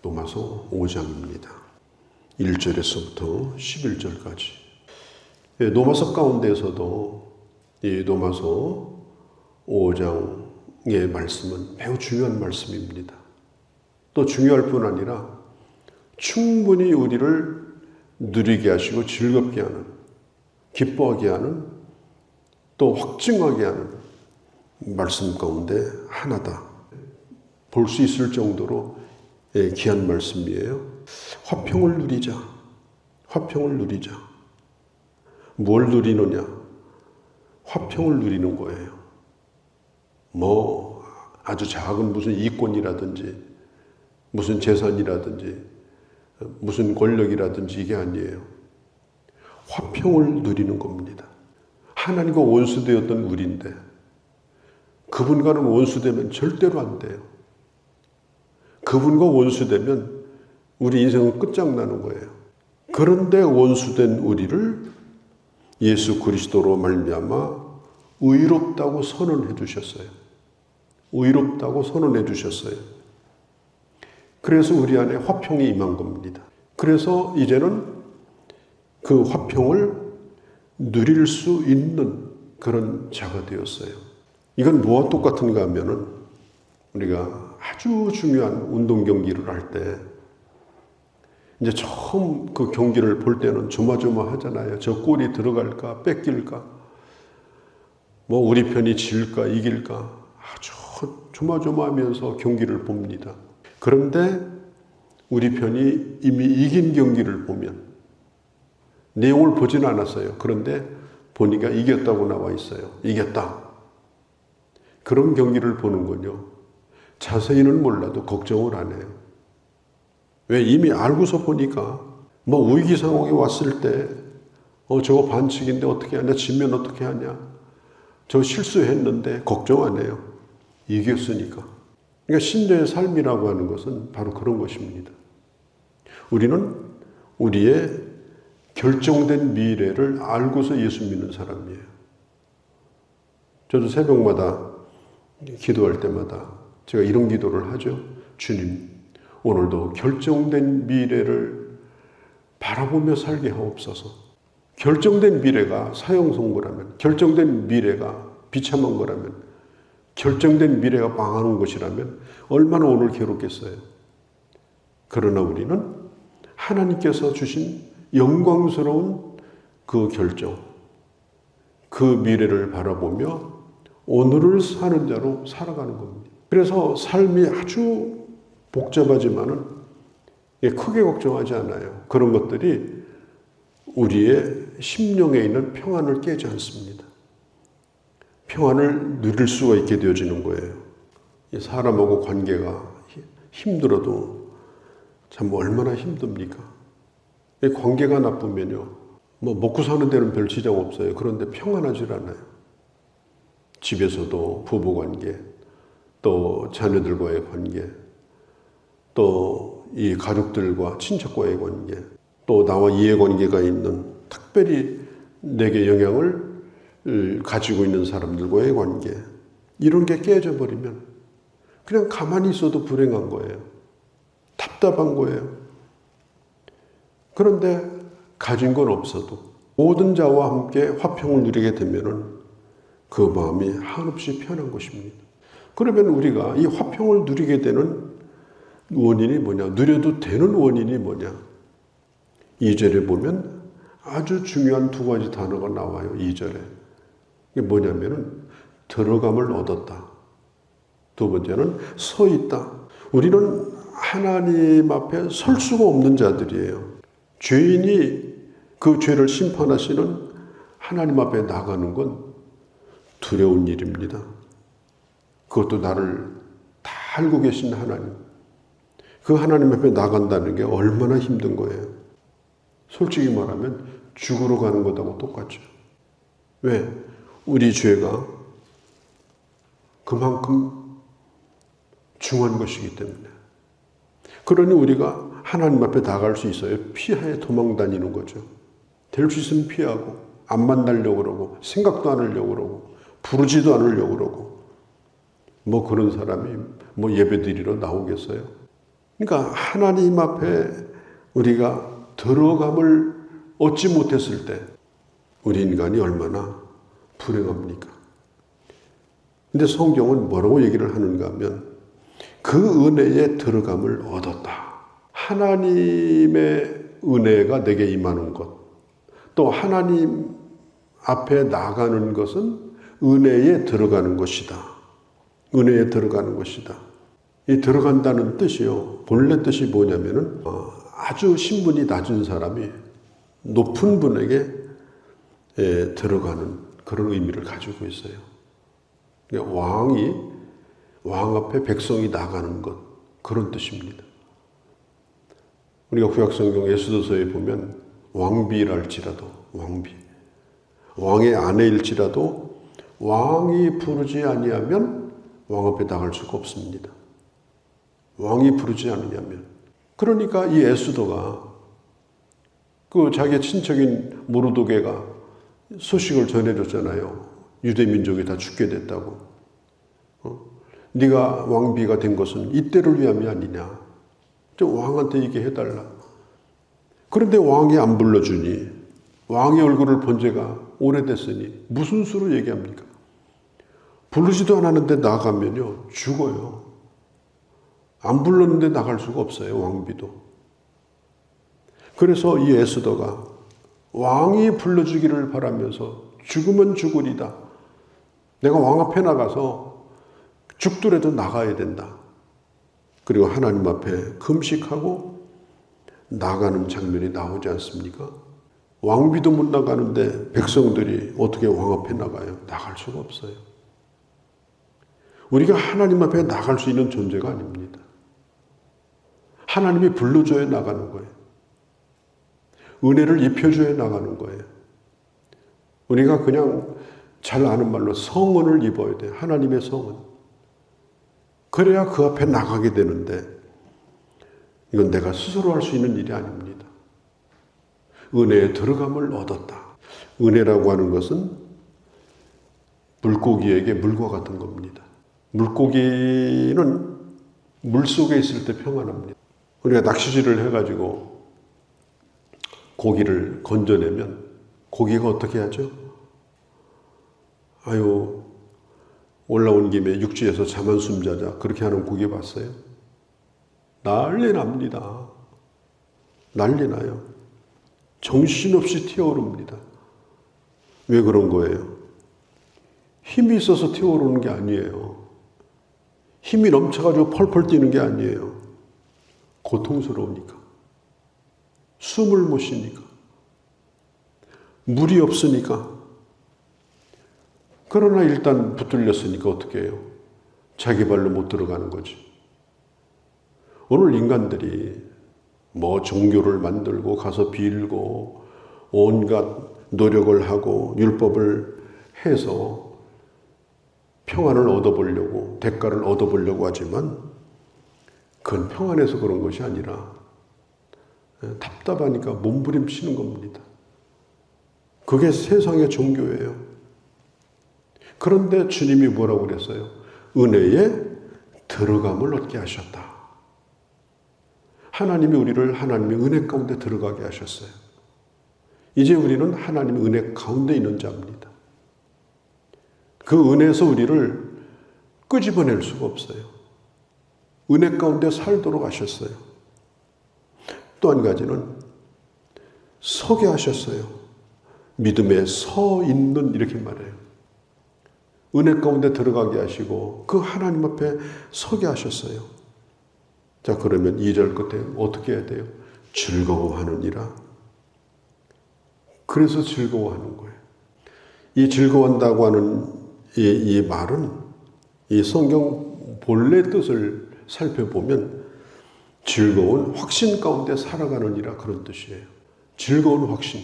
로마서 5장입니다. 1절에서부터 11절까지. 로마서 가운데에서도 이 로마서 5장의 말씀은 매우 중요한 말씀입니다. 또 중요할 뿐 아니라 충분히 우리를 누리게 하시고 즐겁게 하는, 기뻐하게 하는, 또 확증하게 하는 말씀 가운데 하나다. 볼 수 있을 정도로 귀한 말씀이에요. 화평을 누리자. 화평을 누리자. 뭘 누리느냐? 화평을 누리는 거예요. 뭐 아주 작은 무슨 이권이라든지 무슨 재산이라든지 무슨 권력이라든지 이게 아니에요. 화평을 누리는 겁니다. 하나님과 원수되었던 우리인데 그분과는 원수되면 절대로 안 돼요. 그분과 원수되면 우리 인생은 끝장나는 거예요. 그런데 원수된 우리를 예수 그리스도로 말미암아 의롭다고 선언해 주셨어요. 의롭다고 선언해 주셨어요. 그래서 우리 안에 화평이 임한 겁니다. 그래서 이제는 그 화평을 누릴 수 있는 그런 자가 되었어요. 이건 뭐와 똑같은가 하면은 우리가 아주 중요한 운동 경기를 할 때 이제 처음 그 경기를 볼 때는 조마조마하잖아요. 저 골이 들어갈까 뺏길까 뭐 우리 편이 질까 이길까 아주 조마조마하면서 경기를 봅니다. 그런데 우리 편이 이미 이긴 경기를 보면 내용을 보지는 않았어요. 그런데 보니까 이겼다고 나와 있어요. 이겼다. 그런 경기를 보는군요. 자세히는 몰라도 걱정을 안 해요. 왜? 이미 알고서 보니까 뭐 위기 상황이 왔을 때 저거 반칙인데 어떻게 하냐, 지면 어떻게 하냐, 저 실수했는데 걱정 안 해요. 이겼으니까. 그러니까 신자의 삶이라고 하는 것은 바로 그런 것입니다. 우리는 우리의 결정된 미래를 알고서 예수 믿는 사람이에요. 저도 새벽마다 기도할 때마다 제가 이런 기도를 하죠. 주님, 오늘도 결정된 미래를 바라보며 살게 하옵소서. 결정된 미래가 사형선고라면, 결정된 미래가 비참한 거라면, 결정된 미래가 망하는 것이라면 얼마나 오늘 괴롭겠어요. 그러나 우리는 하나님께서 주신 영광스러운 그 결정, 그 미래를 바라보며 오늘을 사는 자로 살아가는 겁니다. 그래서 삶이 아주 복잡하지만은 크게 걱정하지 않아요. 그런 것들이 우리의 심령에 있는 평안을 깨지 않습니다. 평안을 누릴 수가 있게 되어지는 거예요. 사람하고 관계가 힘들어도 참 얼마나 힘듭니까? 관계가 나쁘면요, 뭐 먹고 사는 데는 별 지장 없어요. 그런데 평안하질 않아요. 집에서도 부부관계, 또 자녀들과의 관계, 또 이 가족들과 친척과의 관계, 또 나와 이해관계가 있는 특별히 내게 영향을 가지고 있는 사람들과의 관계, 이런 게 깨져버리면 그냥 가만히 있어도 불행한 거예요. 답답한 거예요. 그런데 가진 건 없어도 모든 자와 함께 화평을 누리게 되면은 그 마음이 한없이 편한 것입니다. 그러면 우리가 이 화평을 누리게 되는 원인이 뭐냐? 누려도 되는 원인이 뭐냐? 2절에 보면 아주 중요한 두 가지 단어가 나와요. 2절에. 이게 뭐냐면은 들어감을 얻었다. 두 번째는 서 있다. 우리는 하나님 앞에 설 수가 없는 자들이에요. 죄인이 그 죄를 심판하시는 하나님 앞에 나가는 건 두려운 일입니다. 그것도 나를 다 알고 계신 하나님. 그 하나님 앞에 나간다는 게 얼마나 힘든 거예요. 솔직히 말하면 죽으러 가는 것하고 똑같죠. 왜? 우리 죄가 그만큼 중한 것이기 때문에. 그러니 우리가 하나님 앞에 나갈 수 있어요. 피하에 도망 다니는 거죠. 될 수 있으면 피하고, 안 만나려고 그러고, 생각도 안 하려고 그러고, 부르지도 않으려고 그러고, 뭐 그런 사람이 뭐 예배 드리러 나오겠어요? 그러니까 하나님 앞에 우리가 들어감을 얻지 못했을 때 우리 인간이 얼마나 불행합니까? 근데 성경은 뭐라고 얘기를 하는가 하면 그 은혜에 들어감을 얻었다. 하나님의 은혜가 내게 임하는 것, 또 하나님 앞에 나가는 것은 은혜에 들어가는 것이다. 은혜에 들어가는 것이다. 이 들어간다는 뜻이요. 본래 뜻이 뭐냐면은 아주 신분이 낮은 사람이 높은 분에게 들어가는 그런 의미를 가지고 있어요. 그러니까 왕 앞에 백성이 나가는 것, 그런 뜻입니다. 우리가 구약성경 에스더서에 보면 왕비랄지라도 왕의 아내일지라도 왕이 부르지 아니하면 왕 앞에 나갈 수가 없습니다. 왕이 부르지 않으냐면. 그러니까 이 에스더가 그 자기 친척인 모르드게가 소식을 전해줬잖아요. 유대 민족이 다 죽게 됐다고. 네가 왕비가 된 것은 이때를 위함이 아니냐. 왕한테 얘기해달라. 그런데 왕이 안 불러주니 왕의 얼굴을 본 지가 오래됐으니 무슨 수로 얘기합니까? 부르지도 않았는데 나가면요 죽어요. 안 불렀는데 나갈 수가 없어요. 왕비도. 그래서 이 에스더가 왕이 불러주기를 바라면서 죽으면 죽으리다. 내가 왕 앞에 나가서 죽더라도 나가야 된다. 그리고 하나님 앞에 금식하고 나가는 장면이 나오지 않습니까? 왕비도 못 나가는데 백성들이 어떻게 왕 앞에 나가요? 나갈 수가 없어요. 우리가 하나님 앞에 나갈 수 있는 존재가 아닙니다. 하나님이 불러줘야 나가는 거예요. 은혜를 입혀줘야 나가는 거예요. 우리가 그냥 잘 아는 말로 성은을 입어야 돼요. 하나님의 성은. 그래야 그 앞에 나가게 되는데 이건 내가 스스로 할 수 있는 일이 아닙니다. 은혜에 들어감을 얻었다. 은혜라고 하는 것은 물고기에게 물과 같은 겁니다. 물고기는 물속에 있을 때 평안합니다. 우리가 낚시질을 해가지고 고기를 건져내면 고기가 어떻게 하죠? 아유, 올라온 김에 육지에서 잠 한숨 자자. 그렇게 하는 고기 봤어요? 난리 납니다. 난리 나요. 정신없이 튀어오릅니다. 왜 그런 거예요? 힘이 있어서 튀어오르는 게 아니에요. 힘이 넘쳐가지고 펄펄 뛰는 게 아니에요. 고통스러우니까. 숨을 못 쉬니까. 물이 없으니까. 그러나 일단 붙들렸으니까 어떻게 해요? 자기 발로 못 들어가는 거지. 오늘 인간들이 뭐 종교를 만들고 가서 빌고 온갖 노력을 하고 율법을 해서 평안을 얻어보려고 대가를 얻어보려고 하지만 그건 평안해서 그런 것이 아니라 답답하니까 몸부림치는 겁니다. 그게 세상의 종교예요. 그런데 주님이 뭐라고 그랬어요? 은혜에 들어감을 얻게 하셨다. 하나님이 우리를 하나님의 은혜 가운데 들어가게 하셨어요. 이제 우리는 하나님의 은혜 가운데 있는 자입니다. 그 은혜에서 우리를 끄집어낼 수가 없어요. 은혜 가운데 살도록 하셨어요. 또 한 가지는 서게 하셨어요. 믿음에 서 있는 이렇게 말해요. 은혜 가운데 들어가게 하시고 그 하나님 앞에 서게 하셨어요. 자, 그러면 2절 끝에 어떻게 해야 돼요? 즐거워하느니라. 그래서 즐거워하는 거예요. 이 즐거워한다고 하는 이 말은 이 성경 본래 뜻을 살펴보면 즐거운 확신 가운데 살아가느니라 그런 뜻이에요. 즐거운 확신.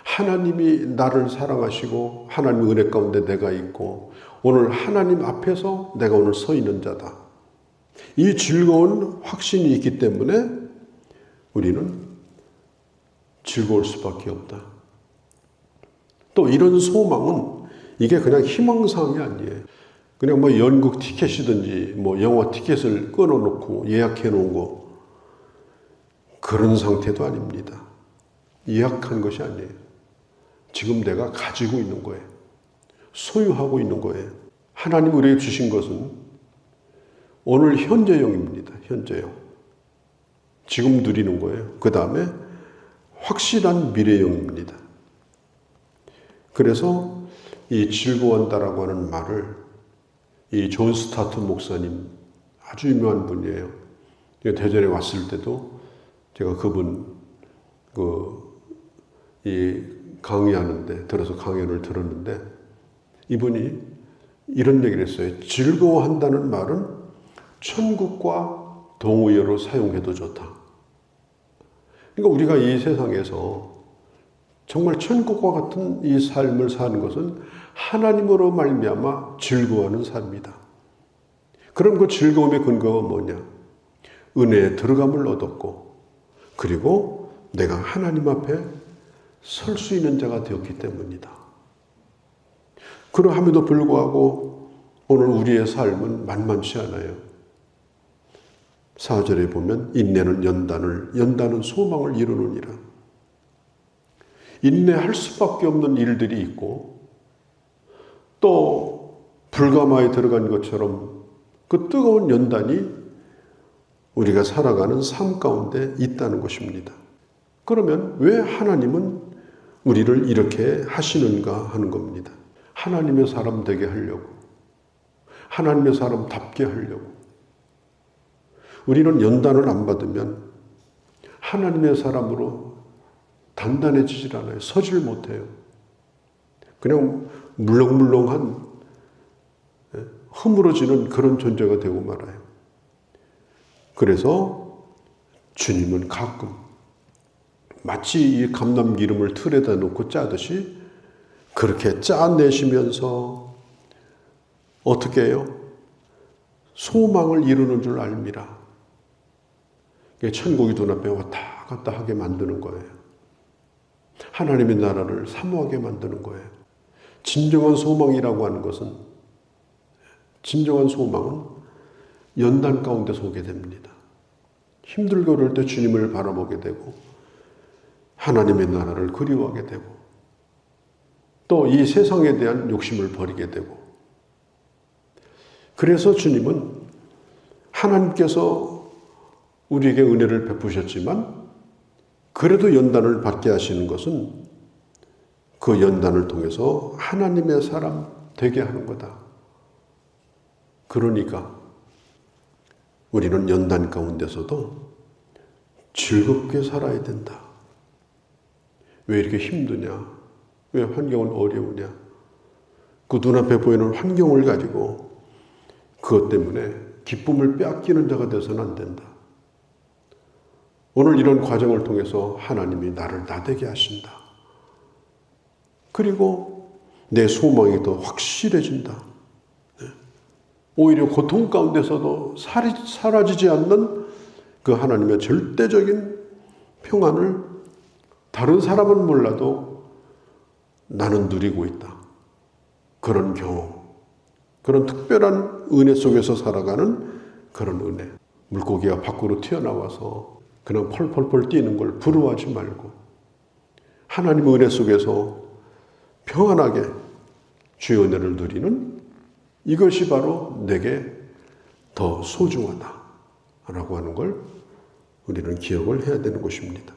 하나님이 나를 사랑하시고 하나님의 은혜 가운데 내가 있고 오늘 하나님 앞에서 내가 오늘 서 있는 자다. 이 즐거운 확신이 있기 때문에 우리는 즐거울 수밖에 없다. 또 이런 소망은 이게 그냥 희망사항이 아니에요. 그냥 뭐 연극 티켓이든지 뭐 영화 티켓을 끊어놓고 예약해 놓은 거 그런 상태도 아닙니다. 예약한 것이 아니에요. 지금 내가 가지고 있는 거예요. 소유하고 있는 거예요. 하나님 우리에게 주신 것은 오늘 현재형입니다. 현재형. 지금 누리는 거예요. 그 다음에 확실한 미래형입니다. 그래서 이 즐거워한다라고 하는 말을 이 존 스타트 목사님 아주 유명한 분이에요. 대전에 왔을 때도 제가 그분 이 강의하는데 들어서 강연을 들었는데 이분이 이런 얘기를 했어요. 즐거워한다는 말은 천국과 동의어로 사용해도 좋다. 그러니까 우리가 이 세상에서 정말 천국과 같은 이 삶을 사는 것은 하나님으로 말미암아 즐거워하는 삶이다. 그럼 그 즐거움의 근거가 뭐냐? 은혜에 들어감을 얻었고 그리고 내가 하나님 앞에 설 수 있는 자가 되었기 때문이다. 그러함에도 불구하고 오늘 우리의 삶은 만만치 않아요. 4절에 보면 인내는 연단은 소망을 이루느니라. 인내할 수밖에 없는 일들이 있고 또 불가마에 들어간 것처럼 그 뜨거운 연단이 우리가 살아가는 삶 가운데 있다는 것입니다. 그러면 왜 하나님은 우리를 이렇게 하시는가 하는 겁니다. 하나님의 사람 되게 하려고, 하나님의 사람답게 하려고. 우리는 연단을 안 받으면 하나님의 사람으로 단단해지질 않아요. 서질 못해요. 그냥 물렁물렁한 허물어지는 그런 존재가 되고 말아요. 그래서 주님은 가끔 마치 이 감람기름을 틀에다 놓고 짜듯이 그렇게 짜내시면서 어떻게 해요? 소망을 이루는 줄 알미라. 천국이 눈앞에 왔다 갔다 하게 만드는 거예요. 하나님의 나라를 사모하게 만드는 거예요. 진정한 소망이라고 하는 것은, 진정한 소망은 연단 가운데서 오게 됩니다. 힘들고 그럴 때 주님을 바라보게 되고 하나님의 나라를 그리워하게 되고 또 이 세상에 대한 욕심을 버리게 되고. 그래서 주님은 하나님께서 우리에게 은혜를 베푸셨지만 그래도 연단을 받게 하시는 것은 그 연단을 통해서 하나님의 사람 되게 하는 거다. 그러니까 우리는 연단 가운데서도 즐겁게 살아야 된다. 왜 이렇게 힘드냐? 왜 환경은 어려우냐? 그 눈앞에 보이는 환경을 가지고 그것 때문에 기쁨을 빼앗기는 자가 되어서는 안 된다. 오늘 이런 과정을 통해서 하나님이 나를 나되게 하신다. 그리고 내 소망이 더 확실해진다. 오히려 고통 가운데서도 사라지지 않는 그 하나님의 절대적인 평안을 다른 사람은 몰라도 나는 누리고 있다. 그런 경험, 그런 특별한 은혜 속에서 살아가는 그런 은혜. 물고기가 밖으로 튀어나와서 그냥 펄펄펄 뛰는 걸 부러워하지 말고 하나님의 은혜 속에서 평안하게 주의 은혜를 누리는 이것이 바로 내게 더 소중하다라고 하는 걸 우리는 기억을 해야 되는 것입니다.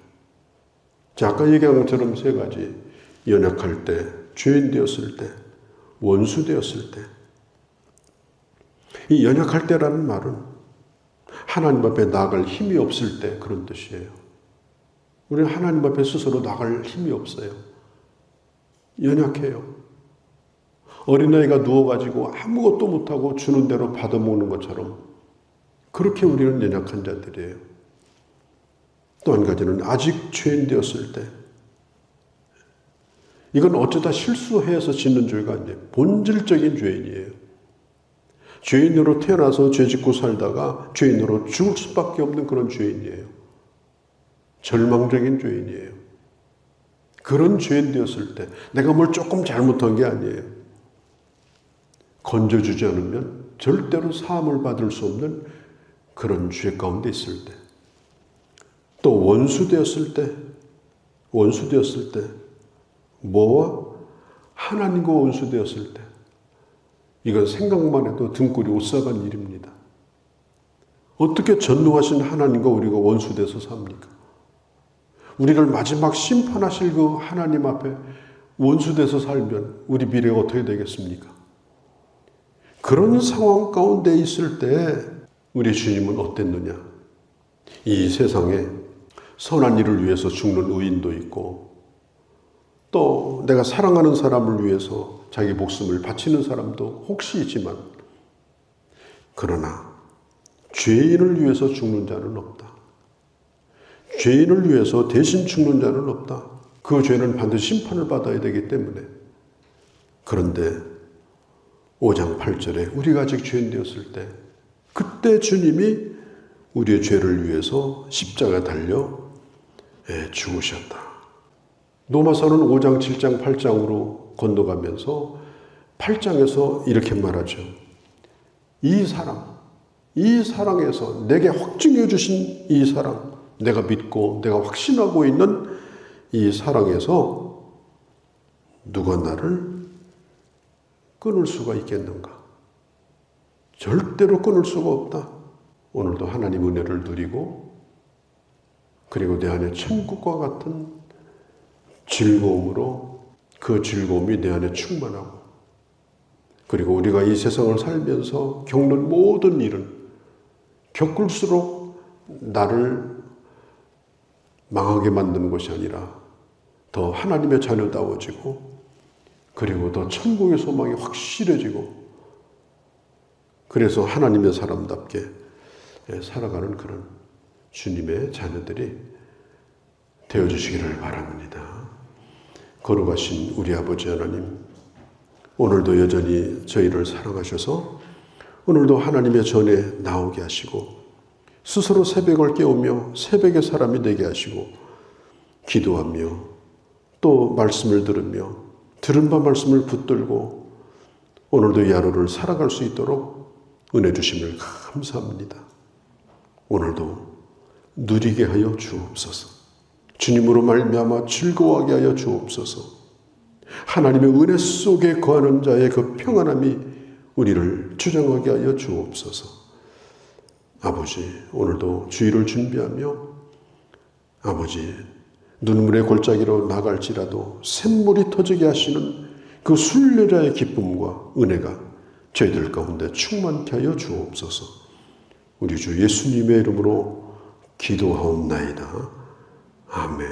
자, 아까 얘기한 것처럼 세 가지, 연약할 때, 죄인 되었을 때, 원수 되었을 때. 이 연약할 때라는 말은 하나님 앞에 나아갈 힘이 없을 때 그런 뜻이에요. 우리는 하나님 앞에 스스로 나아갈 힘이 없어요. 연약해요. 어린아이가 누워가지고 아무것도 못하고 주는 대로 받아먹는 것처럼 그렇게 우리는 연약한 자들이에요. 또 한 가지는 아직 죄인 되었을 때, 이건 어쩌다 실수해서 짓는 죄가 아니에요. 본질적인 죄인이에요. 죄인으로 태어나서 죄 짓고 살다가 죄인으로 죽을 수밖에 없는 그런 죄인이에요. 절망적인 죄인이에요. 그런 죄인 되었을 때 내가 뭘 조금 잘못한 게 아니에요. 건져주지 않으면 절대로 사함을 받을 수 없는 그런 죄 가운데 있을 때, 또 원수되었을 때, 뭐와? 하나님과 원수되었을 때, 이건 생각만 해도 등골이 오싹한 일입니다. 어떻게 전능하신 하나님과 우리가 원수돼서 삽니까? 우리를 마지막 심판하실 그 하나님 앞에 원수돼서 살면 우리 미래가 어떻게 되겠습니까? 그런 상황 가운데 있을 때 우리 주님은 어땠느냐? 이 세상에 선한 일을 위해서 죽는 의인도 있고, 또 내가 사랑하는 사람을 위해서 자기 목숨을 바치는 사람도 혹시 있지만, 그러나 죄인을 위해서 죽는 자는 없다. 죄인을 위해서 대신 죽는 자는 없다. 그 죄는 반드시 심판을 받아야 되기 때문에. 그런데 5장 8절에 우리가 아직 죄인 되었을 때, 그때 주님이 우리의 죄를 위해서 십자가에 달려 죽으셨다. 로마서는 5장, 7장, 8장으로 건너가면서 8장에서 이렇게 말하죠. 이 사랑에서 내게 확증해 주신 이 사랑, 내가 믿고 내가 확신하고 있는 이 사랑에서 누가 나를 끊을 수가 있겠는가? 절대로 끊을 수가 없다. 오늘도 하나님 은혜를 누리고, 그리고 내 안에 천국과 같은 즐거움으로 그 즐거움이 내 안에 충만하고, 그리고 우리가 이 세상을 살면서 겪는 모든 일은 겪을수록 나를 망하게 만드는 것이 아니라 더 하나님의 자녀다워지고, 그리고 더 천국의 소망이 확실해지고, 그래서 하나님의 사람답게 살아가는 그런 주님의 자녀들이 되어주시기를 바랍니다. 거룩하신 우리 아버지 하나님, 오늘도 여전히 저희를 사랑하셔서 오늘도 하나님의 전에 나오게 하시고, 스스로 새벽을 깨우며 새벽의 사람이 되게 하시고, 기도하며 또 말씀을 들으며 들은 바 말씀을 붙들고 오늘도 이 하루를 살아갈 수 있도록 은혜 주심을 감사합니다. 오늘도 누리게 하여 주옵소서. 주님으로 말미암아 즐거워하게 하여 주옵소서. 하나님의 은혜 속에 거하는 자의 그 평안함이 우리를 주장하게 하여 주옵소서. 아버지, 오늘도 주일을 준비하며 아버지, 눈물의 골짜기로 나갈지라도 샘물이 터지게 하시는 그 순례자의 기쁨과 은혜가 저희들 가운데 충만케 하여 주옵소서. 우리 주 예수님의 이름으로 기도하옵나이다. 아멘.